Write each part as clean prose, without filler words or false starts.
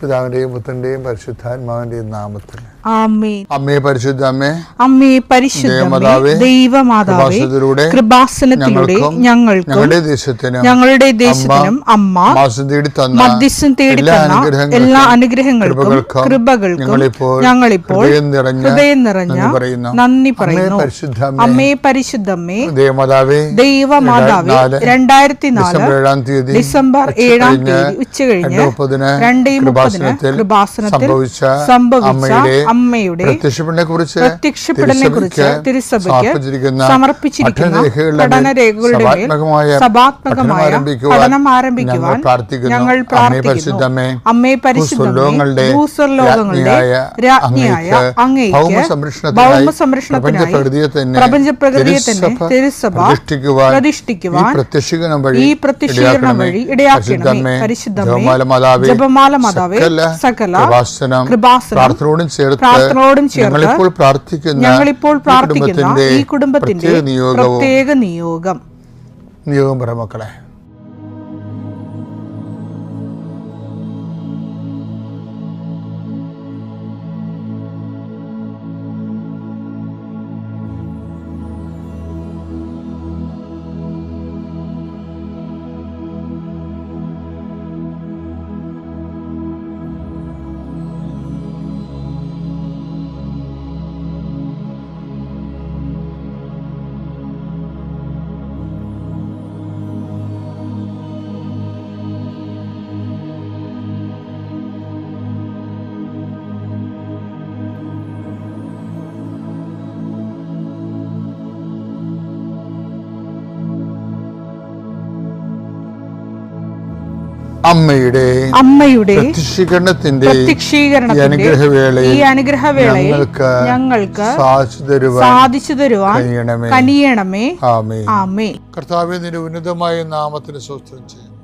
പിതാവിന്റെയും പുത്രന്റെയും പരിശുദ്ധാത്മാവിന്റെയും നാമത്തിൽ ആമേൻ. അമ്മേ പരിശുദ്ധ അമ്മേ, അമ്മേ പരിശുദ്ധ ദൈവമാതാവേ, കൃപാസനത്തിലൂടെ ഞങ്ങൾക്കും ഞങ്ങളുടെ ദേശത്തിനും അമ്മ മധ്യസ്ഥം തേടി തന്ന എല്ലാ അനുഗ്രഹങ്ങൾക്കും കൃപകൾക്കും ഞങ്ങളിപ്പോൾ ഹൃദയം നിറഞ്ഞ നന്ദി പറയുന്നു. അമ്മേ പരിശുദ്ധമ്മേ, ദൈവമാതാവേ, 2004 ഡിസംബർ 7 ഉച്ചകഴിഞ്ഞ് 2:30 കൃപാസനത്തിൽ സംഭവിച്ച അമ്മയുടെ പ്രത്യക്ഷപ്പെടലിനെക്കുറിച്ച് തിരുസഭയ്ക്ക് സമർപ്പിച്ചിരിക്കുന്ന പഠനരേഖകളുടെ മേൽ സഭാത്മകമായ പഠനം ആരംഭിക്കുവാൻ ഞങ്ങൾ പ്രാർത്ഥിക്കുന്നു. അമ്മേ പരിശുദ്ധമേ, ഭൂസ്വർലോകങ്ങളുടെ രാജ്ഞിയായ അങ്ങേയ്ക്ക് ഭൗമസംരക്ഷണത്തിനായി പ്രപഞ്ചപ്രകൃതിയെ തന്നെ തിരുസഭ പ്രതിഷ്ഠിക്കുവാൻ ഈ പ്രത്യക്ഷീകരണം വഴി ഇടയാക്കണമേ. പരിശുദ്ധമേ, ജപമാല മാതാവേ, സകല കൃപാസനം പ്രാർത്ഥനയോടും ചേർത്ത് ഞങ്ങളിപ്പോൾ പ്രാർത്ഥിക്കുന്ന ഈ കുടുംബത്തിന്റെ പ്രത്യേക നിയോഗം മക്കളെ. അമ്മയുടെ പ്രത്യക്ഷീകരണത്തിന്റെ ഈ അനുഗ്രഹവേളയിൽ ഞങ്ങൾക്ക് സാധിച്ചു തരുവാൻ കനിയണമേ. ആമേൻ. കർത്താവേ, നിന്റെ ഉന്നതമായ നാമത്തിന് സ്തോത്രം ചെയ്യും.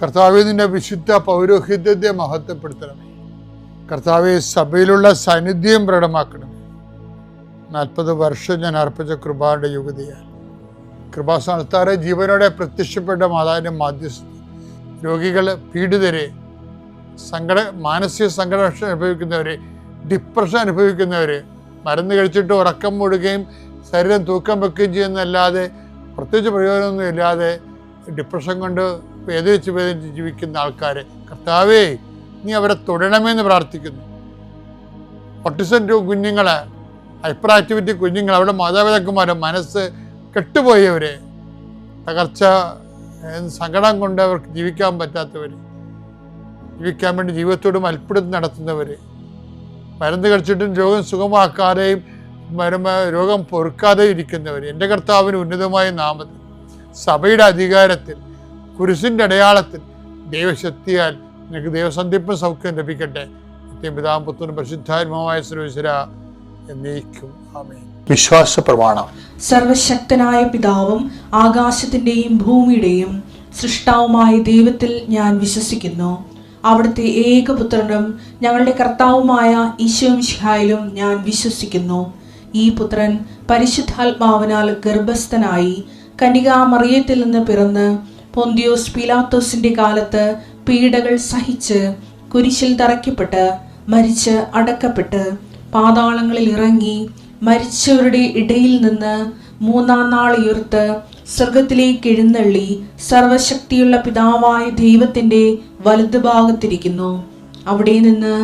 കർത്താവേ, നിന്റെ വിശുദ്ധ പൗരോഹിത്യത്തെ മഹത്വപ്പെടുത്തണമേ. കർത്താവേ, സഭയിലുള്ള സാന്നിധ്യം പ്രകടമാക്കണമേ. 40 വർഷം ഞാൻ അർപ്പിച്ച കൃപാന്റെ യുഗതിയാൽ കൃപാസ്ഥാനത്താറെ ജീവനോടെ പ്രത്യക്ഷപ്പെട്ട മാതാവിന്റെ മാധ്യസ്ഥ രോഗികൾ, പീഡിതരെ, മാനസിക സംഘർഷം അനുഭവിക്കുന്നവരെ, ഡിപ്രഷൻ അനുഭവിക്കുന്നവർ, മരുന്ന് കഴിച്ചിട്ട് ഉറക്കം മൂടുകയും ശരീരം തൂക്കം വെക്കുകയും ചെയ്യുന്നതല്ലാതെ പ്രത്യേകിച്ച് പ്രയോജനമൊന്നും ഇല്ലാതെ ഡിപ്രഷൻ കൊണ്ട് വേദനിച്ച് ജീവിക്കുന്ന ആൾക്കാരെ കർത്താവേ, നീ അവരെ തൊടണമെന്ന് പ്രാർത്ഥിക്കുന്നു. ഓട്ടിസം കുഞ്ഞുങ്ങളെ, ഹൈപ്പർ ആക്ടിവിറ്റി കുഞ്ഞുങ്ങൾ, അവരുടെ മാതാപിതാക്കന്മാരെ മനസ്സ് കെട്ടുപോയവരെ, തകർച്ച സങ്കടം കൊണ്ട് അവർക്ക് ജീവിക്കാൻ പറ്റാത്തവർ, ജീവിക്കാൻ വേണ്ടി ജീവിതത്തോട് മൽപ്പിടുത്തം നടത്തുന്നവർ, മരുന്ന് കഴിച്ചിട്ടും രോഗം സുഖമാക്കാതെയും രോഗം പൊറുക്കാതെയും ഇരിക്കുന്നവർ, എൻ്റെ കർത്താവിന് ഉന്നതമായ നാമത്തിൽ സഭയുടെ അധികാരത്തിൽ കുരിശിൻ്റെ അടയാളത്തിൽ ദൈവശക്തിയാൽ നിനക്ക് ദൈവസന്ധിപ്പും സൗഖ്യം ലഭിക്കട്ടെ. പിതാവും പുത്രനും പരിശുദ്ധാത്മാവായ സർവ്വേശ്വരാ എന്നേക്കും ആമേൻ. വിശ്വാസ പ്രമാണം. സർവശക്തനായ പിതാവും ആകാശത്തിന്റെയും ഭൂമിയുടെയും സൃഷ്ടാവുമായ ദൈവത്തിൽ ഞാൻ വിശ്വസിക്കുന്നു. അവിടുത്തെ ഏകപുത്രനും ഞങ്ങളുടെ കർത്താവുമായ ഈശോമിശിഹായിലും ഞാൻ വിശ്വസിക്കുന്നു. ഈ പുത്രൻ പരിശുദ്ധാത്മാവിനാൽ ഗർഭസ്ഥനായി കന്യകാമറിയത്തിൽ നിന്ന് പിറന്ന് പൊന്തിയോസ് പീലാത്തോസിന്റെ കാലത്ത് പീഡകൾ സഹിച്ച് കുരിശിൽ തറയ്ക്കപ്പെട്ട് മരിച്ച് അടക്കപ്പെട്ട് പാതാളങ്ങളിൽ ഇറങ്ങി മരിച്ചവരുടെ ഇടയിൽ നിന്ന് 3-ാം നാൾ ഉയർത്ത് സ്വർഗത്തിലേക്ക് എഴുന്നള്ളി സർവശക്തിയുള്ള പിതാവായ ദൈവത്തിന്റെ വലതുഭാഗത്തിരിക്കുന്നു. അവിടെ നിന്ന്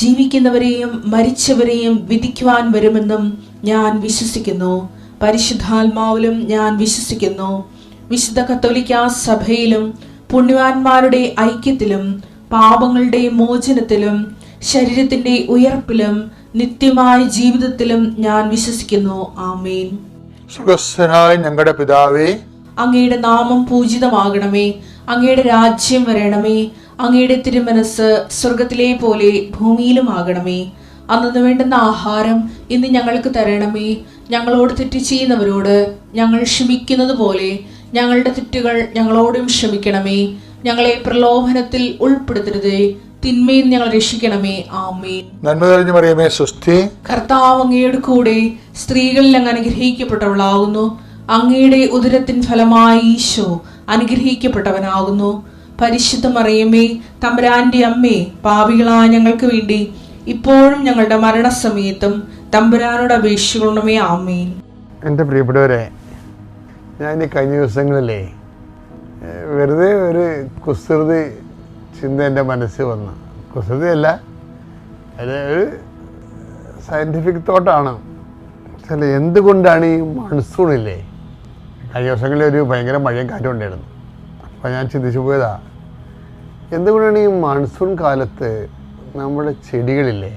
ജീവിക്കുന്നവരെയും മരിച്ചവരെയും വിധിക്കുവാൻ വരുമെന്നും ഞാൻ വിശ്വസിക്കുന്നു. പരിശുദ്ധാത്മാവിലും ഞാൻ വിശ്വസിക്കുന്നു. വിശുദ്ധ കത്തോലിക്കാ സഭയിലും പുണ്യവാന്മാരുടെ ഐക്യത്തിലും പാപങ്ങളുടെ മോചനത്തിലും ശരീരത്തിന്റെ ഉയർപ്പിലും നിത്യമായ ജീവിതത്തിലും ഞാൻ വിശ്വസിക്കുന്നു. ആമേൻ. സുഖസ്ഥനായ ഞങ്ങളുടെ പിതാവേ, അങ്ങയുടെ നാമം പൂജിതമാകണമേ. അങ്ങയുടെ രാജ്യം വരണമേ. അങ്ങയുടെ തിരുമനസ് സ്വർഗത്തിലെ പോലെ ഭൂമിയിലും ആകണമേ. അന്നു വേണ്ടുന്ന ആഹാരം ഇന്ന് ഞങ്ങൾക്ക് തരണമേ. ഞങ്ങളോട് തെറ്റ് ചെയ്യുന്നവരോട് ഞങ്ങൾ ക്ഷമിക്കുന്നത് പോലെ ഞങ്ങളുടെ തെറ്റുകൾ ഞങ്ങളോടും ക്ഷമിക്കണമേ. ഞങ്ങളെ പ്രലോഭനത്തിൽ ഉൾപ്പെടുത്തരുതേ, തിന്മയിൽ ഞങ്ങൾ രക്ഷിക്കണമേ. ആമേൻ. നന്മ നിറഞ്ഞ മറിയമേ, സ്വസ്തി. കർത്താവ് അങ്ങയുടെ കൂടെ സ്ത്രീകളിൽ അങ്ങ് അനുഗ്രഹിക്കപ്പെട്ടവളാകുന്നു. അങ്ങയുടെ ഉദരത്തിൻ ഫലമായി ഈശോ അനുഗ്രഹിക്കപ്പെട്ടവനാകുന്നു. പരിശുദ്ധ മറിയമേ, തമ്പുരാന്റെ അമ്മേ, പാപികളായ ഞങ്ങൾക്ക് വേണ്ടി ഇപ്പോഴും ഞങ്ങളുടെ മരണസമയത്തും തമ്പുരാനോട് അപേക്ഷിക്കണമേ. ആമേൻ. എൻ്റെ പ്രിയപ്പെട്ടവരെ, ഞാൻ ഈ കഴിഞ്ഞ ദിവസങ്ങളിലേ വെറുതെ ഒരു കുസൃതി ചിന്ത എൻ്റെ മനസ്സിൽ വന്നു. കുസൃതിയല്ല, അത് ഒരു സയൻറ്റിഫിക് തോട്ടാണ്. ചില എന്തുകൊണ്ടാണ് ഈ മൺസൂണില്ലേ, കഴിഞ്ഞ ദിവസങ്ങളിൽ ഒരു ഭയങ്കര മഴയും കാറ്റും ഉണ്ടായിരുന്നു. അപ്പോൾ ഞാൻ ചിന്തിച്ചു പോയതാ, എന്തുകൊണ്ടാണ് ഈ മൺസൂൺ കാലത്ത് നമ്മുടെ ചെടികളില്ലേ,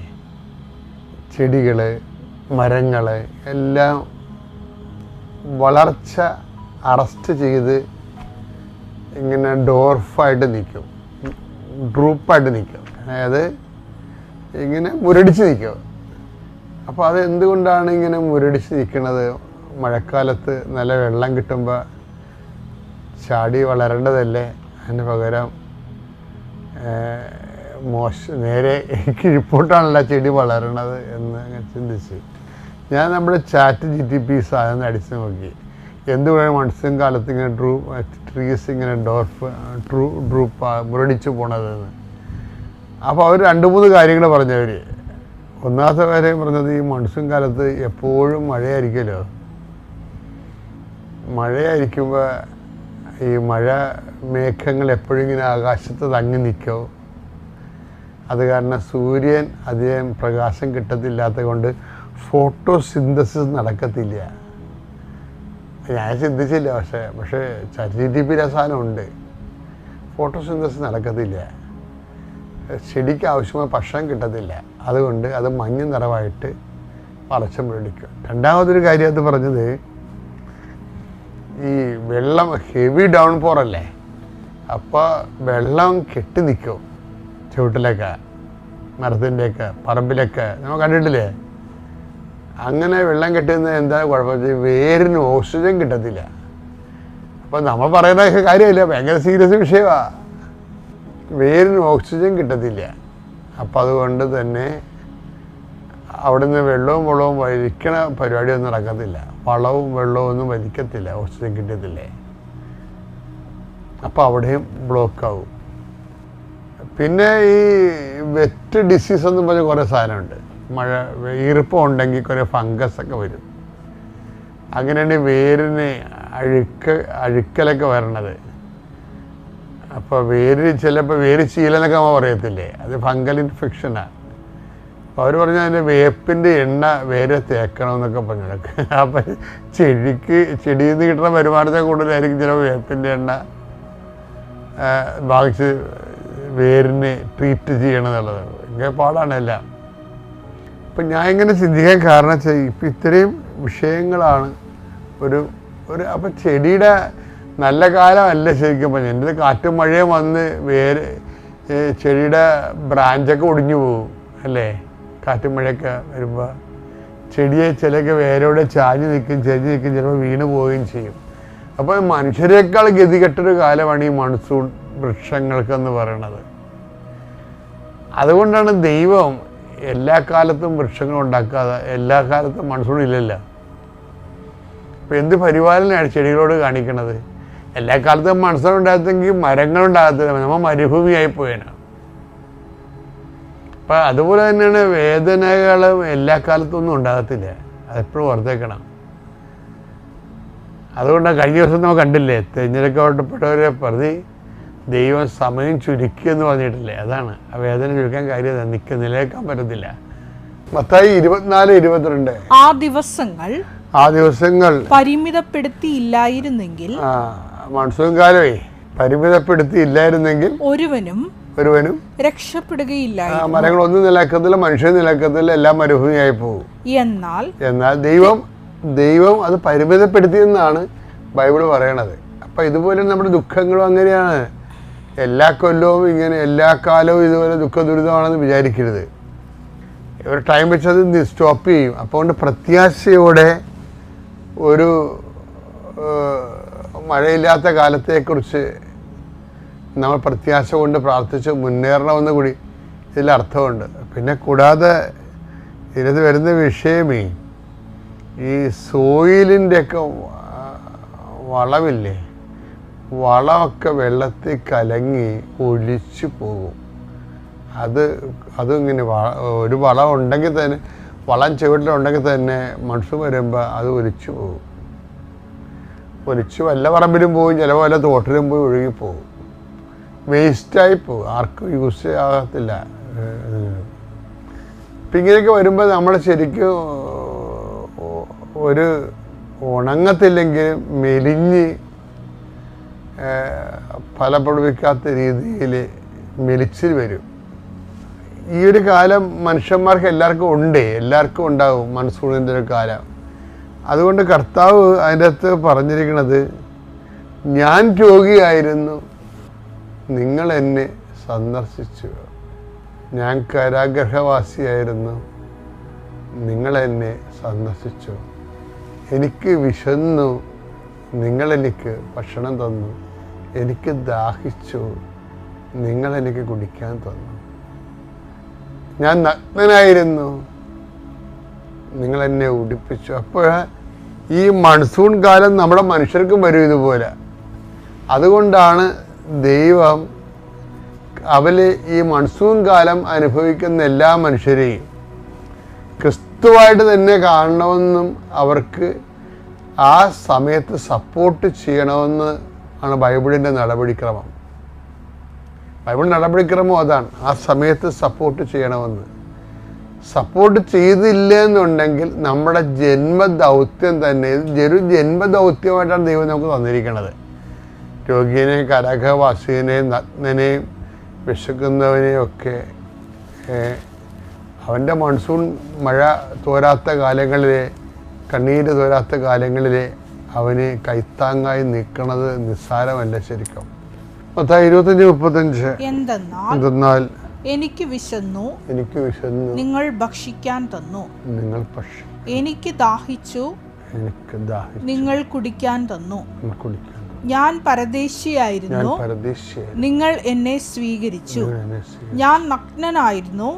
ചെടികൾ, മരങ്ങൾ എല്ലാം വളർച്ച അറസ്റ്റ് ചെയ്ത് ഇങ്ങനെ ഡോർഫായിട്ട് നിൽക്കും, ഡ്രൂപ്പായിട്ട് നിൽക്കും, അതായത് ഇങ്ങനെ മുരടിച്ച് നിൽക്കും. അപ്പോൾ അത് എന്തുകൊണ്ടാണ് ഇങ്ങനെ മുരടിച്ച് നിൽക്കുന്നത്? മഴക്കാലത്ത് നല്ല വെള്ളം കിട്ടുമ്പോൾ ചാടി വളരേണ്ടതല്ലേ, അതിന് പകരം നേരെ കിഴിപ്പോട്ടാണല്ലോ ചെടി വളരണത് എന്ന് ചിന്തിച്ച് ഞാൻ നമ്മുടെ ChatGPT സാധനം അടിച്ച് നോക്കി. എന്തുകൊണ്ടാണ് മൺസൂൺ കാലത്ത് ഇങ്ങനെ ട്രീസ് ഇങ്ങനെ ഡ്രൂപ്പ് മുരടിച്ച് പോണതെന്ന്. അപ്പോൾ അവർ 2-3 കാര്യങ്ങൾ പറഞ്ഞവർ. ഒന്നാമത്തെ കാര്യം പറഞ്ഞത്, ഈ മൺസൂൺ കാലത്ത് എപ്പോഴും മഴയായിരിക്കുമല്ലോ. മഴയായിരിക്കുമ്പോൾ ഈ മഴ മേഘങ്ങൾ എപ്പോഴും ഇങ്ങനെ ആകാശത്ത് തങ്ങി നിൽക്കുമോ, അത് കാരണം സൂര്യൻ അധികം പ്രകാശം കിട്ടത്തില്ലാത്തത് കൊണ്ട് ഫോട്ടോസിന്തസിസ് നടക്കത്തില്ല. ഞാൻ ചിന്തിച്ചില്ല, പക്ഷേ ChatGPT സാധനമുണ്ട്. ഫോട്ടോസിന്തസിസ് നടക്കത്തില്ല, ചെടിക്ക് ആവശ്യമായ ഭക്ഷണം കിട്ടത്തില്ല, അതുകൊണ്ട് അത് മഞ്ഞ നിറമായിട്ട് പറിച്ചു പിടിക്കും. രണ്ടാമതൊരു കാര്യം അത് പറഞ്ഞത്, ഈ വെള്ളം ഹെവി ഡൗൺ പോറല്ലേ, അപ്പോൾ വെള്ളം കെട്ടി നിൽക്കും ചുവട്ടിലൊക്കെ, മരത്തിൻ്റെയൊക്കെ പറമ്പിലൊക്കെ നമ്മൾ കണ്ടിട്ടില്ലേ. അങ്ങനെ വെള്ളം കെട്ടുന്നത് എന്താ കുഴപ്പം, വേരിന് ഓക്സിജൻ കിട്ടത്തില്ല. അപ്പോൾ നമ്മൾ പറയുന്ന കാര്യമില്ല, ഭയങ്കര സീരിയസ് വിഷയമാണ്. വേരിന് ഓക്സിജൻ കിട്ടത്തില്ല. അപ്പം അതുകൊണ്ട് തന്നെ അവിടുന്ന് വെള്ളവും വലിക്കണ പരിപാടിയൊന്നും നടക്കത്തില്ല. വളവും വെള്ളവും ഒന്നും വലിക്കത്തില്ല, ഓക്സിജൻ കിട്ടത്തില്ലേ. അപ്പോൾ അവിടെയും ബ്ലോക്കാവും. പിന്നെ ഈ വെറ്റ് ഡിസീസ് എന്നും പറഞ്ഞ കുറേ സാധനമുണ്ട്. മഴ ഈർപ്പം ഉണ്ടെങ്കിൽ കുറേ ഫംഗസൊക്കെ വരും. അങ്ങനെയാണ് വേരിന് അഴുക്കലൊക്കെ വരണത്. അപ്പോൾ ചിലപ്പോൾ വേര് ചീലെന്നൊക്കെ നമ്മൾ പറയത്തില്ലേ, അത് ഫംഗൽ ഇൻഫെക്ഷനാണ്. അപ്പോൾ അവർ പറഞ്ഞാൽ അതിൻ്റെ വേപ്പിൻ്റെ എണ്ണ വേര് തേക്കണമെന്നൊക്കെ പറഞ്ഞു. അപ്പം ചെടിയിൽ നിന്ന് കിട്ടുന്ന വരുമാനത്തെ കൂടുതലായിരിക്കും ചിലപ്പോൾ വേപ്പിൻ്റെ എണ്ണ വാങ്ങിച്ച് വേരിന് ട്രീറ്റ് ചെയ്യണമെന്നുള്ളത്. ഇങ്ങനെ പാടാണ് എല്ലാം. അപ്പം ഞാൻ ഇങ്ങനെ ചിന്തിക്കാൻ കാരണം വെച്ചാൽ ഇപ്പം ഇത്രയും വിഷയങ്ങളാണ് അപ്പം ചെടിയുടെ നല്ല കാലമല്ല ശരിക്കും പറഞ്ഞാൽ. എൻ്റെ കാറ്റും മഴയും വന്ന് ചെടിയുടെ ബ്രാഞ്ചൊക്കെ ഒടിഞ്ഞു പോകും അല്ലേ, കാറ്റും മഴയൊക്കെ വരുമ്പോൾ. ചെടിയെ ചിലൊക്കെ വേരോടെ ചാഞ്ഞ് നിൽക്കും, ചെരിഞ്ഞ് നിൽക്കും, ചിലപ്പോൾ വീണ് പോവുകയും ചെയ്യും. അപ്പോൾ മനുഷ്യരെക്കാൾ ഗതികെട്ടൊരു കാലമാണ് ഈ മൺസൂൺ വൃക്ഷങ്ങൾക്കെന്ന് പറയണത്. അതുകൊണ്ടാണ് ദൈവം എല്ലാ കാലത്തും വൃക്ഷങ്ങൾ ഉണ്ടാക്കാതെ, എല്ലാ കാലത്തും മൺസൂൺ ഇല്ലല്ലോ. അപ്പോൾ എന്ത് പരിപാലനമാണ് ചെടികളോട് കാണിക്കണത്? എല്ലാ കാലത്തും മൺസൂൺ ഉണ്ടാകത്തെങ്കിൽ മരങ്ങളുണ്ടാകത്തില്ല, നമ്മൾ മരുഭൂമിയായി പോയേനെ. അപ്പം അതുപോലെ തന്നെയാണ് വേദനകളും എല്ലാ കാലത്തും ഒന്നും ഉണ്ടാകത്തില്ല, അതെപ്പോഴും ഓർത്തേക്കണം. അതുകൊണ്ടാണ് കഴിഞ്ഞ ദിവസം നമ്മൾ കണ്ടില്ലേ, തിരഞ്ഞെടുക്കപ്പെട്ടവരെ പ്രതി ദൈവം സമയം ചുരുക്കിയെന്ന് പറഞ്ഞിട്ടില്ലേ. അതാണ് ആ വേദന ചുരുക്കാൻ കാര്യം, നിലനിൽക്കാൻ പറ്റത്തില്ല. മത്തായി 24:22 ആ ദിവസങ്ങൾ പരിമിതപ്പെടുത്തിയില്ലായിരുന്നെങ്കിൽ, മൺസൂൺ കാലമേ പരിമിതപ്പെടുത്തിയില്ലായിരുന്നെങ്കിൽ ഒരുവനും രക്ഷപ്പെടുകയില്ല. മരങ്ങളൊന്നും നിലക്കത്തില്ല, മനുഷ്യൻ നിലക്കത്തില്ല, എല്ലാം മരുഭൂമിയായി പോകും. എന്നാൽ ദൈവം അത് പരിമിതപ്പെടുത്തിയെന്നാണ് ബൈബിൾ പറയണത്. അപ്പം ഇതുപോലെ നമ്മുടെ ദുഃഖങ്ങളും അങ്ങനെയാണ്. എല്ലാ കൊല്ലവും ഇങ്ങനെ, എല്ലാ കാലവും ഇതുപോലെ ദുഃഖ ദുരിതമാണെന്ന് വിചാരിക്കരുത്. ഒരു ടൈം വെച്ച് അത് സ്റ്റോപ്പ് ചെയ്യും. അപ്പോൾ കൊണ്ട് പ്രത്യാശയോടെ ഒരു മഴയില്ലാത്ത കാലത്തെക്കുറിച്ച് നമ്മൾ പ്രത്യാശ കൊണ്ട് പ്രാർത്ഥിച്ച് മുന്നേറണമെന്ന് കൂടി ഇതിൽ അർത്ഥമുണ്ട്. പിന്നെ കൂടാതെ ഇതിനകത്ത് വരുന്ന വിഷയമേ ഈ സോയിലിൻ്റെയൊക്കെ വളമില്ലേ, വളമൊക്കെ വെള്ളത്തിൽ കലങ്ങി ഒലിച്ചു പോകും. അതിങ്ങനെ ഒരു വളം ഉണ്ടെങ്കിൽ തന്നെ, വളം ചുവട്ടിലുണ്ടെങ്കിൽ തന്നെ മൺസൂൺ വരുമ്പോൾ അത് ഒലിച്ചു പോകും. ഒലിച്ച് വല്ല പറമ്പിലും പോകും, ചിലപ്പോൾ വല്ല തോട്ടിലും പോയി ഒഴുകിപ്പോകും, വേസ്റ്റായി പോകും, ആർക്കും യൂസ് ആകത്തില്ല. അപ്പം ഇങ്ങനെയൊക്കെ വരുമ്പോൾ നമ്മൾ ശരിക്കും ഒരു ഉണങ്ങത്തില്ലെങ്കിൽ മെലിഞ്ഞ് ഫലപ്പെടുവിക്കാത്ത രീതിയിൽ മെലിച്ചിൽ വരും. ഈ ഒരു കാലം മനുഷ്യന്മാർക്ക് എല്ലാവർക്കും ഉണ്ടാവും മൺസൂണിൻ്റെ ഒരു കാലം. അതുകൊണ്ട് കർത്താവ് അതിൻ്റെ അകത്ത് പറഞ്ഞിരിക്കുന്നത്, ഞാൻ രോഗിയായിരുന്നു, നിങ്ങൾ എന്നെ സന്ദർശിച്ചു. ഞാൻ കാരാഗൃഹവാസിയായിരുന്നു, നിങ്ങളെന്നെ സന്ദർശിച്ചു. എനിക്ക് വിശന്നു, നിങ്ങളെനിക്ക് ഭക്ഷണം തന്നു. എനിക്ക് ദാഹിച്ചു, നിങ്ങളെനിക്ക് കുടിക്കാൻ തന്നു. ഞാൻ നഗ്നനായിരുന്നു, നിങ്ങളെന്നെ ഉടുപ്പിച്ചു. അപ്പോൾ ഈ മൺസൂൺ കാലം നമ്മുടെ മനുഷ്യർക്കും വരും ഇതുപോലെ. അതുകൊണ്ടാണ് ദൈവം ഈ മൺസൂൺ കാലം അനുഭവിക്കുന്ന എല്ലാ മനുഷ്യരെയും ക്രിസ്തുവായിട്ട് തന്നെ കാണണമെന്നും അവർക്ക് ആ സമയത്ത് സപ്പോർട്ട് ചെയ്യണമെന്ന് ആണ് ബൈബിളിൻ്റെ നടപടിക്രമം. ബൈബിൾ നടപടിക്രമം അതാണ്, ആ സമയത്ത് സപ്പോർട്ട് ചെയ്യണമെന്ന്. സപ്പോർട്ട് ചെയ്തില്ല എന്നുണ്ടെങ്കിൽ നമ്മുടെ ജന്മദൗത്യം തന്നെ, ഒരു ജന്മദൗത്യമായിട്ടാണ് ദൈവം നമുക്ക് തന്നിരിക്കുന്നത്. രോഗിയെ, കരഘവാസിനെ, നഗ്നനെയും വിശക്കുന്നവനെയും ഒക്കെ അവൻ്റെ മൺസൂൺ മഴ തോരാത്ത കാലങ്ങളിലെ, കണ്ണീര് തോരാത്ത കാലങ്ങളിലെ അവന് കൈത്താങ്ങായി നിൽക്കുന്നത് നിസ്സാരമല്ല. ശരിക്കും 25:35 എന്തെന്നാൽ എനിക്ക് വിശന്നു, നിങ്ങൾ ഭക്ഷിക്കാൻ തന്നു. എനിക്ക് ദാഹിച്ചു, നിങ്ങൾ കുടിക്കാൻ തന്നു. ഞാൻ പരദേശിയായിരുന്നു, നിങ്ങൾ എന്നെ സ്വീകരിച്ചു. ഞാൻ നഗ്നനായിരുന്നു,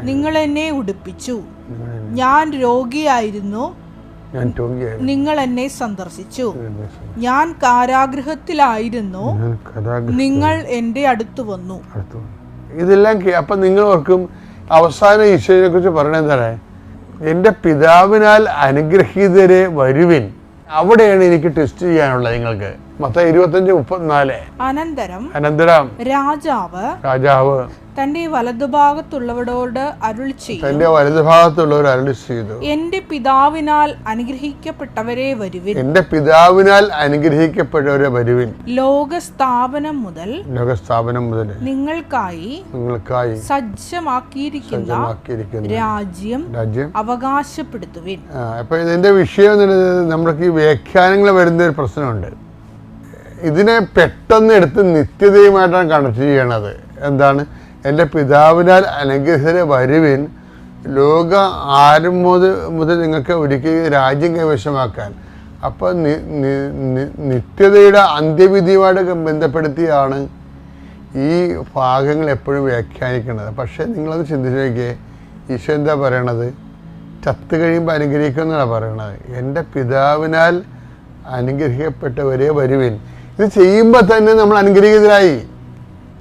നിങ്ങൾ എന്നെ ഉടുപ്പിച്ചു. ഞാൻ രോഗിയായിരുന്നു, നിങ്ങൾ എന്നെ സന്ദർശിച്ചു. ഞാൻ കാരാഗൃഹത്തിലായിരുന്നു, നിങ്ങൾ എൻ്റെ അടുത്ത് വന്നു. ഇതെല്ലാം അപ്പം നിങ്ങൾ ഓർക്കും, അവസാനം ഈശോയെ കുറിച്ച് പറയണത് എന്താണ്? എൻ്റെ പിതാവിനാൽ അനുഗ്രഹീതരെ വരുവിൻ. അവിടെയാണ് എനിക്ക് ടെസ്റ്റ് ചെയ്യാനുള്ളത് നിങ്ങൾക്ക്. മത്തായി 25:34. അനന്തരം രാജാവ് തന്റെ വലതുഭാഗത്തുള്ളവരോട് അരുളി ചെയ്തു, എന്റെ പിതാവിനാൽ അനുഗ്രഹിക്കപ്പെട്ടവരെ വരുവിൻ. ലോകസ്ഥാപനം മുതൽ നിങ്ങൾക്കായി സജ്ജമാക്കിയിരിക്കുന്ന രാജ്യം അവകാശപ്പെടുത്തുവിൻ. അപ്പൊ ഇതിന്റെ വിഷയം നമ്മൾക്ക് ഈ വ്യാഖ്യാനങ്ങൾ വരുന്ന ഒരു പ്രശ്നമുണ്ട്. ഇതിനെ പെട്ടെന്ന് എടുത്ത് നിത്യതയുമായിട്ടാണ് കണക്ട് ചെയ്യണത്. എന്താണ്? എൻ്റെ പിതാവിനാൽ അനുഗ്രഹീതരെ വരുവിൻ, ലോകം മുതൽ നിങ്ങൾക്ക് ഒരിക്കൽ രാജ്യം കൈവശമാക്കാൻ. അപ്പോൾ നിത്യതയുടെ അന്ത്യവിധിയുമായിട്ട് ബന്ധപ്പെടുത്തിയാണ് ഈ ഭാഗങ്ങൾ എപ്പോഴും വ്യാഖ്യാനിക്കുന്നത്. പക്ഷേ നിങ്ങളത് ചിന്തിച്ച് നോക്കിയേ, ഈശോ എന്താ പറയണത്? ചത്ത് കഴിയുമ്പോൾ അനുഗ്രഹിക്കുമെന്നാണ് പറയണത്. എൻ്റെ പിതാവിനാൽ അനുഗ്രഹിക്കപ്പെട്ടവരെ വരുവിൻ. ഇത് ചെയ്യുമ്പോൾ തന്നെ നമ്മൾ അനുഗ്രഹീതരായി.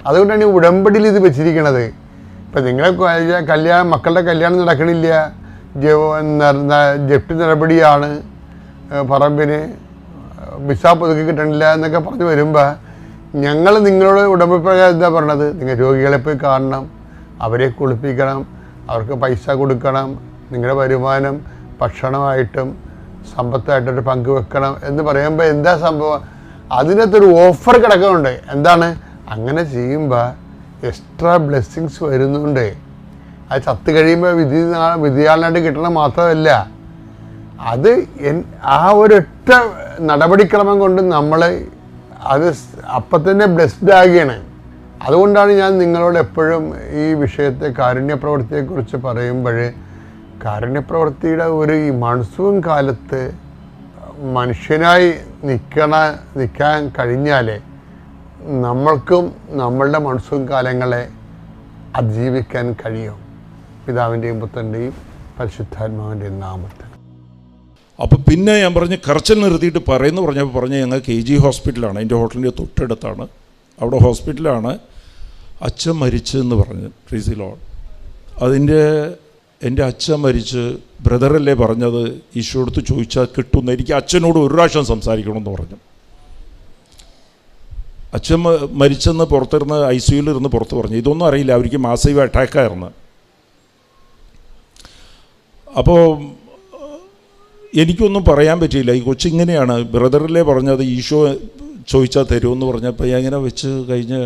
അതുകൊണ്ടാണ് ഈ ഉടമ്പടിയിൽ ഇത് വെച്ചിരിക്കണത്. ഇപ്പം നിങ്ങളെ മക്കളുടെ കല്യാണം നടക്കണില്ല, ജപ്തി നടപടിയാണ്, പറമ്പിന് വിസ പുതുക്കി കിട്ടണില്ല എന്നൊക്കെ പറഞ്ഞ് വരുമ്പോൾ ഞങ്ങൾ നിങ്ങളോട് ഉടമ്പടി പ്രകാരം എന്താ പറഞ്ഞത്? നിങ്ങൾ രോഗികളെ പോയി കാണണം, അവരെ കുളിപ്പിക്കണം, അവർക്ക് പൈസ കൊടുക്കണം, നിങ്ങളുടെ വരുമാനം ഭക്ഷണമായിട്ടും സമ്പത്തായിട്ടൊരു പങ്കുവെക്കണം എന്ന് പറയുമ്പോൾ എന്താ സംഭവം? അതിനകത്തൊരു ഓഫർ കിടക്കുന്നുണ്ട്. എന്താണ്? അങ്ങനെ ചെയ്യുമ്പോൾ എക്സ്ട്രാ ബ്ലെസ്സിങ്സ് വരുന്നുണ്ട്. അത് ചത്ത് കഴിയുമ്പോൾ വിധിയാളനായിട്ട് കിട്ടണം മാത്രമല്ല, അത് ആ ഒരൊറ്റ നടപടിക്രമം കൊണ്ട് നമ്മൾ അത് അപ്പം തന്നെ ബ്ലെസ്ഡ് ആകുകയാണ്. അതുകൊണ്ടാണ് ഞാൻ നിങ്ങളോട് എപ്പോഴും ഈ വിഷയത്തെ, കാരുണ്യപ്രവൃത്തിയെക്കുറിച്ച് പറയുമ്പോൾ, കാരുണ്യപ്രവൃത്തിയുടെ ഈ മൺസൂൺ കാലത്ത് മനുഷ്യനായി നിൽക്കാൻ കഴിഞ്ഞാൽ നമ്മൾക്കും നമ്മളുടെ മൺസൂൺ കാലങ്ങളെ അതിജീവിക്കാൻ കഴിയും. പിതാവിൻ്റെയും പുത്രൻ്റെയും പരിശുദ്ധാത്മാവിൻ്റെയും നാമത്തിൽ അപ്പോൾ പിന്നെ ഞാൻ പറഞ്ഞ് കരച്ചിൽ നിർത്തിയിട്ട് പറയുന്നു പറഞ്ഞപ്പോൾ പറഞ്ഞ് ഞങ്ങൾ KG ഹോസ്പിറ്റലാണ്, എൻ്റെ ഹോട്ടലിൻ്റെ തൊട്ടടുത്താണ്, അവിടെ ഹോസ്പിറ്റലാണ്, അച്ഛൻ മരിച്ചെന്ന് പറഞ്ഞ്. Price the Lord. എൻ്റെ അച്ഛൻ മരിച്ച്, ബ്രദറല്ലേ പറഞ്ഞത്, ഈശോ അടുത്ത് ചോദിച്ചാൽ കിട്ടുമെന്ന്, എനിക്ക് അച്ഛനോട് ഒരു പ്രാവശ്യം സംസാരിക്കണമെന്ന് പറഞ്ഞു. അച്ഛൻ മരിച്ചെന്ന് പുറത്തിരുന്ന് ICUയിൽ ഇരുന്ന് പുറത്ത് പറഞ്ഞു. ഇതൊന്നും അറിയില്ല, അവർക്ക് മാസീവ് അറ്റാക്കായിരുന്നു. അപ്പോൾ എനിക്കൊന്നും പറയാൻ പറ്റിയില്ല. ഈ കൊച്ചിങ്ങനെയാണ്, ബ്രദറിലെ പറഞ്ഞത് ഈശോ ചോദിച്ചാൽ തരുമെന്ന് പറഞ്ഞപ്പോൾ ഞാൻ ഇങ്ങനെ വെച്ച് കഴിഞ്ഞ്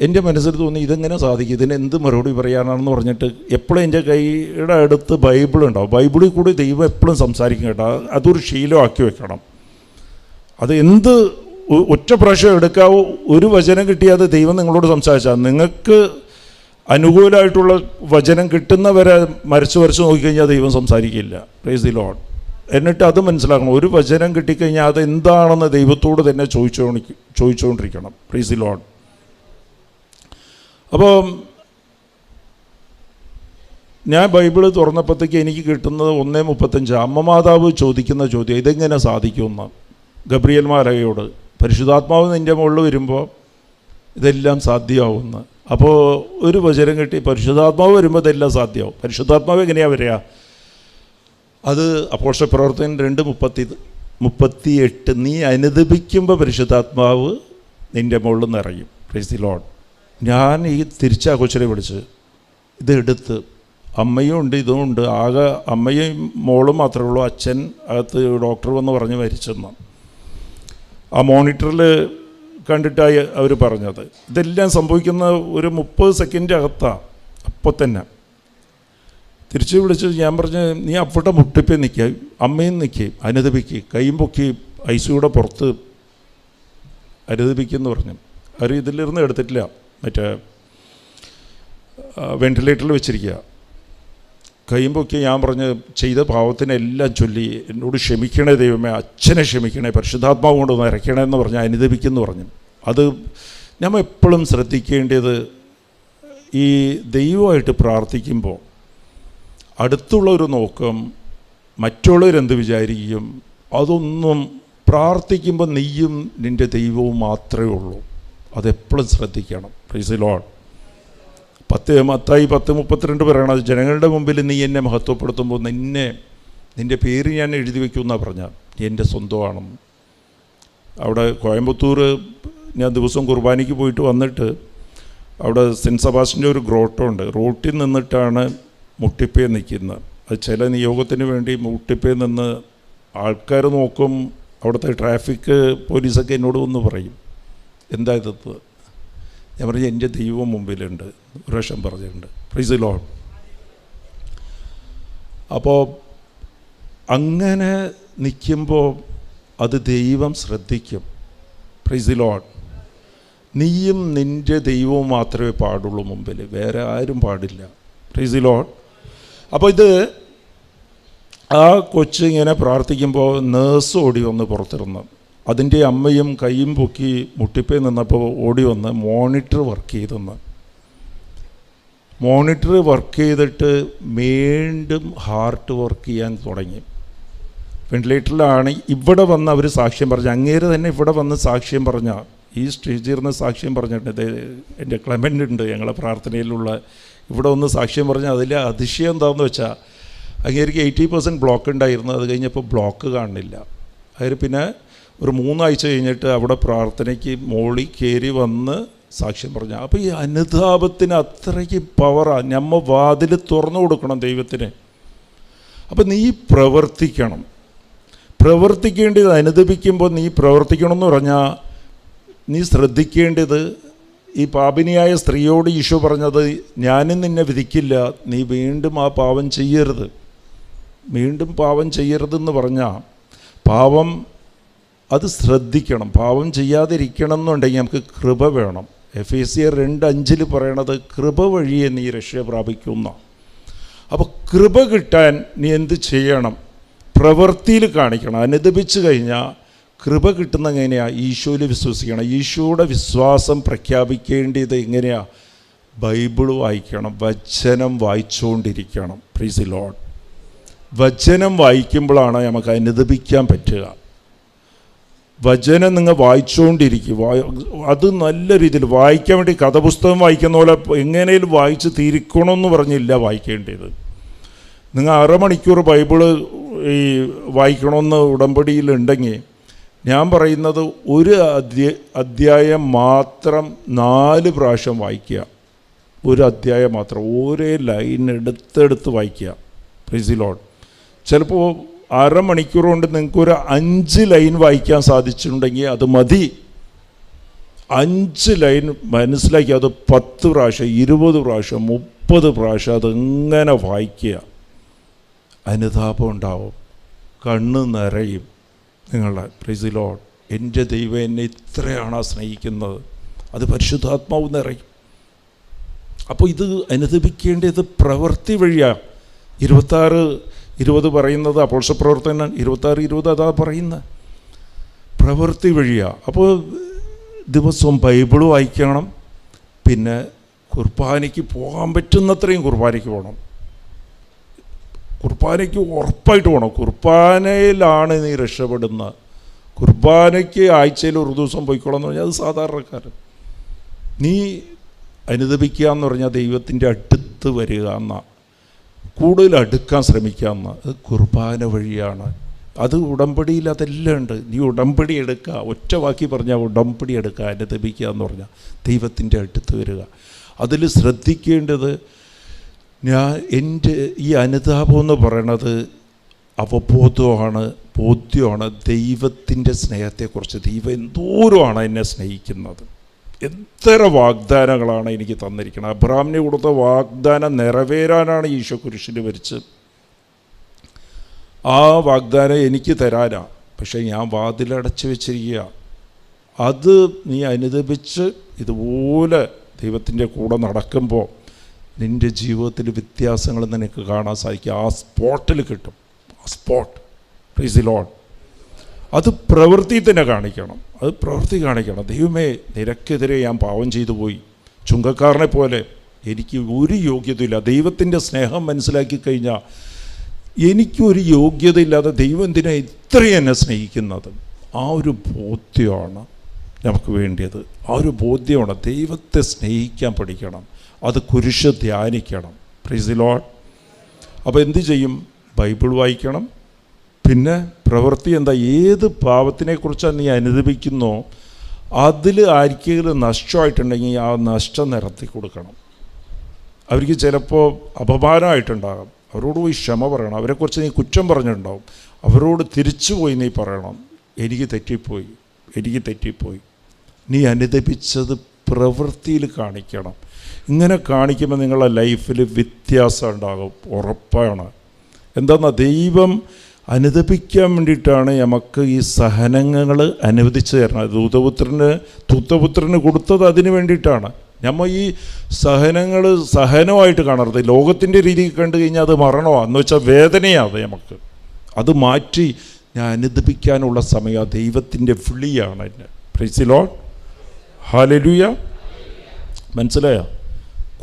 എൻ്റെ മനസ്സിൽ തോന്നി ഇതെങ്ങനെ സാധിക്കും, ഇതിന് എന്ത് മറുപടി പറയാനാണെന്ന് പറഞ്ഞിട്ട് എപ്പോഴും എൻ്റെ കൈയുടെ അടുത്ത് ബൈബിളുണ്ടാവും. ബൈബിളിൽ കൂടി ദൈവം എപ്പോഴും സംസാരിക്കും കേട്ടോ. അതൊരു ശീലമാക്കി വെക്കണം. അത് എന്ത് ഒറ്റ പ്രാവശ്യം എടുക്കാവോ, ഒരു വചനം കിട്ടിയാൽ ദൈവം നിങ്ങളോട് സംസാരിച്ചാൽ, നിങ്ങൾക്ക് അനുകൂലമായിട്ടുള്ള വചനം കിട്ടുന്നവരെ മരച്ച് നോക്കിക്കഴിഞ്ഞാൽ ദൈവം സംസാരിക്കില്ല. Price the Lord. എന്നിട്ട് അത് മനസ്സിലാക്കണം, ഒരു വചനം കിട്ടിക്കഴിഞ്ഞാൽ അത് എന്താണെന്ന് ദൈവത്തോട് തന്നെ ചോദിച്ചുകൊണ്ടിരിക്കണം. Price the Lord. അപ്പോൾ ഞാൻ ബൈബിള് തുറന്നപ്പോഴത്തേക്ക് എനിക്ക് കിട്ടുന്നത് 1:35 അമ്മ മാതാവ് ചോദിക്കുന്ന ചോദ്യം, ഇതെങ്ങനെ സാധിക്കുമെന്ന് ഗബ്രിയേൽ മാലാഖയോട്. പരിശുദ്ധാത്മാവ് നിൻ്റെ മുകളിൽ വരുമ്പോൾ ഇതെല്ലാം സാധ്യമാവുമെന്ന്. അപ്പോൾ ഒരു വചനം കിട്ടി, പരിശുദ്ധാത്മാവ് വരുമ്പോൾ ഇതെല്ലാം സാധ്യമാവും. പരിശുദ്ധാത്മാവ് എങ്ങനെയാണ് വരിക? അത് അപ്പോസ്തല പ്രവർത്തനം 2:38 നീ അനുദപിക്കുമ്പോൾ പരിശുദ്ധാത്മാവ് നിൻ്റെ മുകളിൽ നിറയും. Price the Lord. ഞാൻ ഈ തിരിച്ചാ കൊച്ചിനെ വിളിച്ച് ഇതെടുത്ത്, അമ്മയും ഉണ്ട് ഇതും ഉണ്ട്, ആകെ അമ്മയും മോളും മാത്രമേ ഉള്ളൂ, അച്ഛൻ അകത്ത് ഡോക്ടർ വന്ന് പറഞ്ഞ് മരിച്ചെന്ന്. ആ മോണിറ്ററിൽ കണ്ടിട്ടായി അവർ പറഞ്ഞത്. ഇതെല്ലാം സംഭവിക്കുന്ന ഒരു 30 സെക്കൻഡ് അകത്താണ്. അപ്പോൾ തന്നെ തിരിച്ച് വിളിച്ച് ഞാൻ പറഞ്ഞ് നീ അവിടെ മുട്ടിപ്പേ നിൽക്കുക, അമ്മയും നിൽക്കുകയും അനുദപിക്കുക, കൈയും പൊക്കി ICUയുടെ പുറത്ത് അനുദപിക്കുമെന്ന് പറഞ്ഞു. അവർ ഇതിലിരുന്ന് എടുത്തിട്ടില്ല, മറ്റേ വെൻറ്റിലേറ്ററിൽ വെച്ചിരിക്കുക. കൈയും പൊക്കി ഞാൻ പറഞ്ഞ് ചെയ്ത പാവത്തിനെല്ലാം ചൊല്ലി എന്നോട് ക്ഷമിക്കണേ ദൈവമേ, അച്ഛനെ ക്ഷമിക്കണേ, പരിശുദ്ധാത്മാവ് കൊണ്ട് നിറയ്ക്കണേ എന്ന് പറഞ്ഞ് അനുദപിക്കുമെന്ന് പറഞ്ഞു. അത് നമ്മൾ എപ്പോഴും ശ്രദ്ധിക്കേണ്ടത്, ഈ ദൈവമായിട്ട് പ്രാർത്ഥിക്കുമ്പോൾ അടുത്തുള്ളൊരു നോക്കം, മറ്റുള്ളവരെന്ത് വിചാരിക്കും, അതൊന്നും പ്രാർത്ഥിക്കുമ്പോൾ നീയും നിൻ്റെ ദൈവവും മാത്രമേ ഉള്ളൂ. അതെപ്പോഴും ശ്രദ്ധിക്കണം. Price the Lord. മത്തായി 10:32 പറയണത്, ജനങ്ങളുടെ മുമ്പിൽ നീ എന്നെ മഹത്വപ്പെടുത്തുമ്പോൾ നിൻ്റെ പേര് ഞാൻ എഴുതി വയ്ക്കുമെന്നാണ് പറഞ്ഞാൽ നീ എൻ്റെ സ്വന്തമാണെന്ന്. അവിടെ കോയമ്പത്തൂർ ഞാൻ ദിവസം കുർബാനയ്ക്ക് പോയിട്ട് വന്നിട്ട് അവിടെ സെൻറ്റ് സെബാസ്റ്റ്യൻ്റെ ഒരു ഗ്രോട്ടോ ഉണ്ട്. റോട്ടിൽ നിന്നിട്ടാണ് മുട്ടിപ്പേ നിൽക്കുന്നത്. അത് ചില നിയോഗത്തിന് വേണ്ടി മുട്ടിപ്പേ നിന്ന് ആൾക്കാർ നോക്കും. അവിടുത്തെ ട്രാഫിക് പോലീസൊക്കെ എന്നോട് ഒന്ന് പറയും, എന്താ ഇത്? ഞാൻ പറഞ്ഞു എൻ്റെ ദൈവം മുമ്പിലുണ്ട്, ഒരു പ്രാവശ്യം പറഞ്ഞിട്ടുണ്ട്. Price the Lord. അപ്പോൾ അങ്ങനെ നിൽക്കുമ്പോൾ അത് ദൈവം ശ്രദ്ധിക്കും. Price the Lord. നീയും നിൻ്റെ ദൈവവും മാത്രമേ പാടുള്ളൂ മുമ്പിൽ, വേറെ ആരും പാടില്ല. Price the Lord. അപ്പോൾ ഇത് ആ കൊച്ചിങ്ങനെ പ്രാർത്ഥിക്കുമ്പോൾ നേഴ്സ് ഓടി വന്ന് പുറത്തിരുന്നു. അതിൻ്റെ അമ്മയും കൈയും പൊക്കി മുട്ടിപ്പേ നിന്നപ്പോൾ ഓടി വന്ന് മോണിറ്റർ വർക്ക് ചെയ്തെന്ന്. മോണിറ്റർ വർക്ക് ചെയ്തിട്ട് വീണ്ടും ഹാർട്ട് വർക്ക് ചെയ്യാൻ തുടങ്ങി. വെന്റിലേറ്ററിലാണ്. ഇവിടെ വന്ന് അവർ സാക്ഷ്യം പറഞ്ഞു, അങ്ങേര് തന്നെ ഇവിടെ വന്ന് സാക്ഷ്യം പറഞ്ഞ, ഈ സ്റ്റേജിൽ ഇരുന്ന് സാക്ഷ്യം പറഞ്ഞിട്ടുണ്ട്. എൻ്റെ ക്ലെമൻ്റ് ഉണ്ട് ഞങ്ങളെ പ്രാർത്ഥനയിലുള്ള, ഇവിടെ ഒന്ന് സാക്ഷ്യം പറഞ്ഞാൽ അതിൽ അതിശയം എന്താണെന്ന് വെച്ചാൽ അങ്ങേർക്ക് 80% ബ്ലോക്ക് ഉണ്ടായിരുന്നു. അത് കഴിഞ്ഞപ്പോൾ ബ്ലോക്ക് കാണുന്നില്ല. അതിൽ പിന്നെ ഒരു 3 ആഴ്ച കഴിഞ്ഞിട്ട് അവിടെ പ്രാർത്ഥനയ്ക്ക് മോളിൽ കയറി വന്ന് സാക്ഷ്യം പറഞ്ഞു. അപ്പോൾ ഈ അനുതാപത്തിന് അത്രയ്ക്ക് പവറാണ്. നമ്മ വാതിൽ തുറന്നു കൊടുക്കണം ദൈവത്തിന്. അപ്പം നീ പ്രവർത്തിക്കണം. പ്രവർത്തിക്കേണ്ടത് അനുദപിക്കുമ്പോൾ നീ പ്രവർത്തിക്കണമെന്ന് പറഞ്ഞാൽ നീ ശ്രദ്ധിക്കേണ്ടത്, ഈ പാപിനിയായ സ്ത്രീയോട് ഈശോ പറഞ്ഞത്, ഞാനും നിന്നെ വിധിക്കില്ല, നീ വീണ്ടും ആ പാപം ചെയ്യരുത്, വീണ്ടും പാപം ചെയ്യരുതെന്ന് പറഞ്ഞാൽ പാപം അത് ശ്രദ്ധിക്കണം. പാപം ചെയ്യാതിരിക്കണം എന്നുണ്ടെങ്കിൽ നമുക്ക് കൃപ വേണം. എഫേസ്യർ 2:5 പറയണത് കൃപ വഴിയെ നീ രക്ഷ പ്രാപിക്കുന്ന. അപ്പോൾ കൃപ കിട്ടാൻ നീ എന്ത് ചെയ്യണം? പ്രവൃത്തിയിൽ കാണിക്കണം. അനുദപിച്ച് കഴിഞ്ഞാൽ കൃപ കിട്ടുന്ന എങ്ങനെയാണ്? ഈശോയിൽ വിശ്വസിക്കണം. ഈശോയുടെ വിശ്വാസം പ്രഖ്യാപിക്കേണ്ടത് എങ്ങനെയാണ്? ബൈബിൾ വായിക്കണം, വചനം വായിച്ചുകൊണ്ടിരിക്കണം. Price the Lord. വചനം വായിക്കുമ്പോഴാണ് നമുക്ക് അനുദപിക്കാൻ പറ്റുക. വചനം നിങ്ങൾ വായിച്ചുകൊണ്ടിരിക്കും. അത് നല്ല രീതിയിൽ വായിക്കാൻ വേണ്ടി കഥപുസ്തകം വായിക്കുന്ന പോലെ എങ്ങനെയും വായിച്ച് തീരിക്കണമെന്ന് പറഞ്ഞില്ല വായിക്കേണ്ടത്. നിങ്ങൾ അരമണിക്കൂർ ബൈബിള് ഈ വായിക്കണമെന്ന് ഉടമ്പടിയിലുണ്ടെങ്കിൽ ഞാൻ പറയുന്നത് ഒരു അധ്യായം മാത്രം 4 പ്രാവശ്യം വായിക്കുക. ഒരു അധ്യായം മാത്രം ഒരേ ലൈൻ എടുത്തെടുത്ത് വായിക്കുക. Price the Lord. ചിലപ്പോൾ അരമണിക്കൂർ കൊണ്ട് നിങ്ങൾക്കൊരു 5 ലൈൻ വായിക്കാൻ സാധിച്ചിട്ടുണ്ടെങ്കിൽ അത് മതി. 5 ലൈൻ മനസ്സിലാക്കി അത് 10 പ്രാവശ്യം 20 പ്രാവശ്യം 30 പ്രാവശ്യം അതിങ്ങനെ വായിക്കുക. അനുതാപം ഉണ്ടാവും, കണ്ണ് നിറയും നിങ്ങളുടെ. Price the Lord. എൻ്റെ ദൈവം എന്നെ ഇത്രയാണ് സ്നേഹിക്കുന്നത്, അത് പരിശുദ്ധാത്മാവ് നിറയും. അപ്പോൾ ഇത് അനുദപിക്കേണ്ടത് പ്രവൃത്തി വഴിയാണ്. 26-20 പറയുന്നത് അപ്പോസ്തലപ്രവർത്തനം 26-20 അതാ പറയുന്നത്, പ്രവൃത്തി വഴിയാണ്. അപ്പോൾ ദിവസവും ബൈബിൾ വായിക്കണം. പിന്നെ കുർബാനയ്ക്ക് പോകാൻ പറ്റുന്നത്രയും കുർബാനയ്ക്ക് പോകണം. കുർബാനയ്ക്ക് ഉറപ്പായിട്ട് പോകണം. കുർബാനയിലാണ് നീ രക്ഷപ്പെടുന്നത്. കുർബാനയ്ക്ക് ആഴ്ചയിൽ ഒരു ദിവസം പോയിക്കോളാം എന്ന് പറഞ്ഞാൽ അത് സാധാരണക്കാരൻ. നീ അനുദപിക്കുക എന്ന് പറഞ്ഞാൽ ദൈവത്തിൻ്റെ അടുത്ത് വരിക എന്നാ, കൂടുതൽ അടുക്കാൻ ശ്രമിക്കുക എന്നാ. അത് കുർബാന വഴിയാണ്. അത് ഉടമ്പടിയിൽ അതെല്ലാം ഉണ്ട്. നീ ഉടമ്പടി എടുക്കുക. ഒറ്റ വാക്കി പറഞ്ഞാൽ ഉടമ്പടി എടുക്കുക. അനുദപിക്കുക എന്ന് പറഞ്ഞാൽ ദൈവത്തിൻ്റെ അടുത്ത് വരിക. അതിൽ ശ്രദ്ധിക്കേണ്ടത്, എൻ്റെ ഈ അനുതാപം എന്ന് പറയണത് അവബോധമാണ്, ബോധ്യമാണ് ദൈവത്തിൻ്റെ സ്നേഹത്തെക്കുറിച്ച്. ദൈവം എന്തോരമാണ് എന്നെ സ്നേഹിക്കുന്നത്, എത്ര വാഗ്ദാനങ്ങളാണ് എനിക്ക് തന്നിരിക്കുന്നത്. അബ്രഹാമിന് കൊടുത്ത വാഗ്ദാനം നിറവേറാനാണ് ഈശോ കുരിശിൽ മരിച്ച്. ആ വാഗ്ദാനം എനിക്ക് തരാനാണ്, പക്ഷേ ഞാൻ വാതിലടച്ച് വെച്ചിരിക്കുക. അത് നീ അനുദപിച്ച് ഇതുപോലെ ദൈവത്തിൻ്റെ കൂടെ നടക്കുമ്പോൾ നിൻ്റെ ജീവിതത്തിൽ വ്യത്യാസങ്ങൾ നിനക്ക് കാണാൻ സാധിക്കും. ആ സ്പോട്ടിൽ കിട്ടും. ആ സ്പോട്ട്. Price the Lord. അത് പ്രവൃത്തി തന്നെ കാണിക്കണം. അത് പ്രവൃത്തി കാണിക്കണം. ദൈവമേ, നിനക്കെതിരെ ഞാൻ പാവം ചെയ്തു പോയി, ചുങ്കക്കാരനെ പോലെ. എനിക്ക് ഒരു യോഗ്യതയില്ല. ദൈവത്തിൻ്റെ സ്നേഹം മനസ്സിലാക്കി കഴിഞ്ഞാൽ എനിക്കൊരു യോഗ്യതയില്ലാതെ ദൈവം എന്തിനാണ് ഇത്രയും എന്നെ സ്നേഹിക്കുന്നത്? ആ ഒരു ബോധ്യമാണ് നമുക്ക് വേണ്ടിയത്. ആ ഒരു ബോധ്യമാണ്. ദൈവത്തെ സ്നേഹിക്കാൻ പഠിക്കണം. അത് കുരിശ് ധ്യാനിക്കണം. Praise the Lord. അപ്പോൾ എന്ത് ചെയ്യും? ബൈബിൾ വായിക്കണം. പിന്നെ പ്രവൃത്തി എന്താ? ഏത് പാപത്തിനെക്കുറിച്ചാണ് നീ അനുദപിക്കുന്നോ അതിൽ ആർക്കെങ്കിലും നഷ്ടമായിട്ടുണ്ടെങ്കിൽ ആ നഷ്ടം നിരത്തി കൊടുക്കണം. അവർക്ക് ചിലപ്പോൾ അപമാനമായിട്ടുണ്ടാകും. അവരോട് പോയി ക്ഷമ പറയണം. അവരെക്കുറിച്ച് നീ കുറ്റം പറഞ്ഞിട്ടുണ്ടാവും. അവരോട് തിരിച്ചു പോയി നീ പറയണം, എനിക്ക് തെറ്റിപ്പോയി. നീ അനുദപിച്ചത് പ്രവൃത്തിയിൽ കാണിക്കണം. ഇങ്ങനെ കാണിക്കുമ്പോൾ നിങ്ങളുടെ ലൈഫിൽ വ്യത്യാസം ഉണ്ടാകും, ഉറപ്പാണ്. എന്താണെന്നാ, ദൈവം അനുദപിക്കാൻ വേണ്ടിയിട്ടാണ് നമുക്ക് ഈ സഹനങ്ങൾ അനുവദിച്ചു തരണം. ദൂതപുത്രന് കൊടുത്തത് അതിന് വേണ്ടിയിട്ടാണ്. നമ്മൾ ഈ സഹനങ്ങൾ സഹനമായിട്ട് കാണരുത്. ലോകത്തിൻ്റെ രീതിയിൽ കണ്ടു കഴിഞ്ഞാൽ അത് മരണമാണ്, എന്ന് വെച്ചാൽ വേദനയാണ്. നമുക്ക് അത് മാറ്റി ഞാൻ അനുദപിക്കാനുള്ള സമയം ദൈവത്തിൻ്റെ വിളിയാണ് എന്നെ. Price the Lord. ഹല്ലേലൂയ. മനസ്സിലായോ?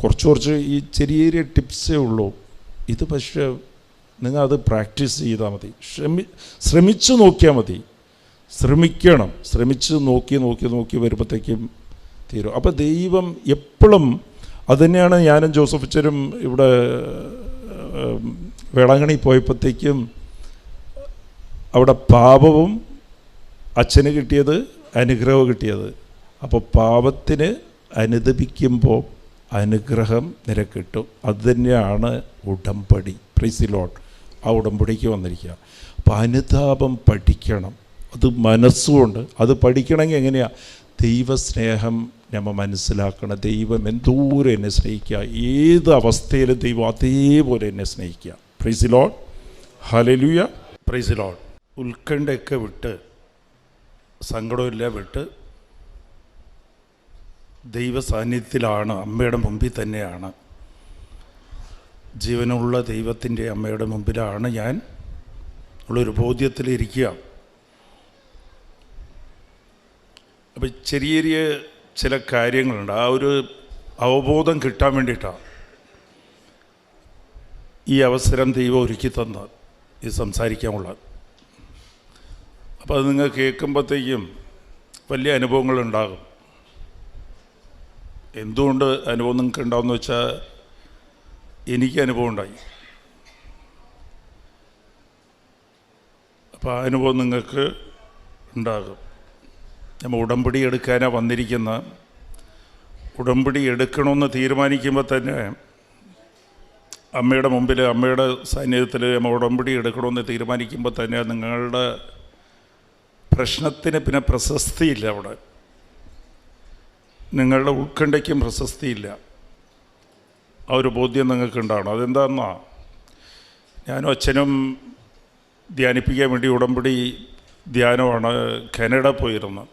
കുറച്ച് ഈ ചെറിയ ടിപ്സേ ഉള്ളൂ ഇത്. പക്ഷേ നിങ്ങൾ അത് പ്രാക്ടീസ് ചെയ്താൽ മതി. ശ്രമിച്ചു നോക്കിയാൽ മതി. ശ്രമിച്ച് നോക്കി വരുമ്പോഴത്തേക്കും തീരും. അപ്പോൾ ദൈവം എപ്പോഴും അതുതന്നെയാണ്. ഞാനും ജോസഫ് അച്ഛനും ഇവിടെ വേളാങ്കണ്ണി പോയപ്പോഴത്തേക്കും അവിടെ പാപവും അച്ഛന് കിട്ടിയത്, അനുഗ്രഹവും കിട്ടിയത്. അപ്പോൾ പാപത്തിന് അനുദപിക്കുമ്പോൾ അനുഗ്രഹം നിനക്ക് കിട്ടും. അതുതന്നെയാണ് ഉടമ്പടി. Price the Lord. ആ ഉടമ്പടിക്ക് വന്നിരിക്കുക. അപ്പോൾ അനുതാപം പഠിക്കണം. അത് മനസ്സുകൊണ്ട് അത് പഠിക്കണമെങ്കിൽ എങ്ങനെയാണ്? ദൈവസ്നേഹം നമ്മൾ മനസ്സിലാക്കണം. ദൈവം എന്തോരം എന്നെ സ്നേഹിക്കുക, ഏത് അവസ്ഥയിലും ദൈവം അതേപോലെ എന്നെ സ്നേഹിക്കുക. Praise the Lord. Hallelujah. Praise the Lord. ഉത്കണ്ഠയൊക്കെ വിട്ട്, സങ്കടമില്ല വിട്ട് ദൈവ സാന്നിധ്യത്തിലാണ്, അമ്മയുടെ മുമ്പിൽ തന്നെയാണ്, ജീവനുള്ള ദൈവത്തിൻ്റെ അമ്മയുടെ മുമ്പിലാണ് ഞാൻ ഉള്ളൊരു ബോധ്യത്തിലിരിക്കുക. അപ്പം ചെറിയ ചില കാര്യങ്ങളുണ്ട്. ആ ഒരു അവബോധം കിട്ടാൻ വേണ്ടിയിട്ടാണ് ഈ അവസരം ദൈവം ഒരുക്കി തന്നത്. ഇത് സംസാരിക്കാനുള്ളത്. അപ്പോൾ അത് നിങ്ങൾ കേൾക്കുമ്പോഴത്തേക്കും വലിയ അനുഭവങ്ങളുണ്ടാകും. എന്തുകൊണ്ട് അനുഭവം നിങ്ങൾക്ക് ഉണ്ടാവുമെന്ന് വെച്ചാൽ എനിക്ക് അനുഭവം ഉണ്ടായി. അപ്പോൾ ആ അനുഭവം നിങ്ങൾക്ക് ഉണ്ടാകും. നമ്മൾ ഉടമ്പടി എടുക്കാനാണ് വന്നിരിക്കുന്ന. ഉടമ്പടി എടുക്കണമെന്ന് തീരുമാനിക്കുമ്പോൾ തന്നെ അമ്മയുടെ മുമ്പിൽ, അമ്മയുടെ സാന്നിധ്യത്തിൽ നമ്മൾ ഉടമ്പടി എടുക്കണമെന്ന് തീരുമാനിക്കുമ്പോൾ തന്നെ നിങ്ങളുടെ പ്രശ്നത്തിന് പിന്നെ പ്രശസ്തിയില്ല. അവിടെ നിങ്ങളുടെ ഉത്കണ്ഠയ്ക്കും പ്രശസ്തിയില്ല. ആ ഒരു ബോധ്യം നിങ്ങൾക്ക് ഉണ്ടാവണം. അതെന്താണെന്നാ, ഞാനും അച്ഛനും ധ്യാനിപ്പിക്കാൻ വേണ്ടി ഉടമ്പടി ധ്യാനമാണ് കാനഡ പോയിരുന്നത്.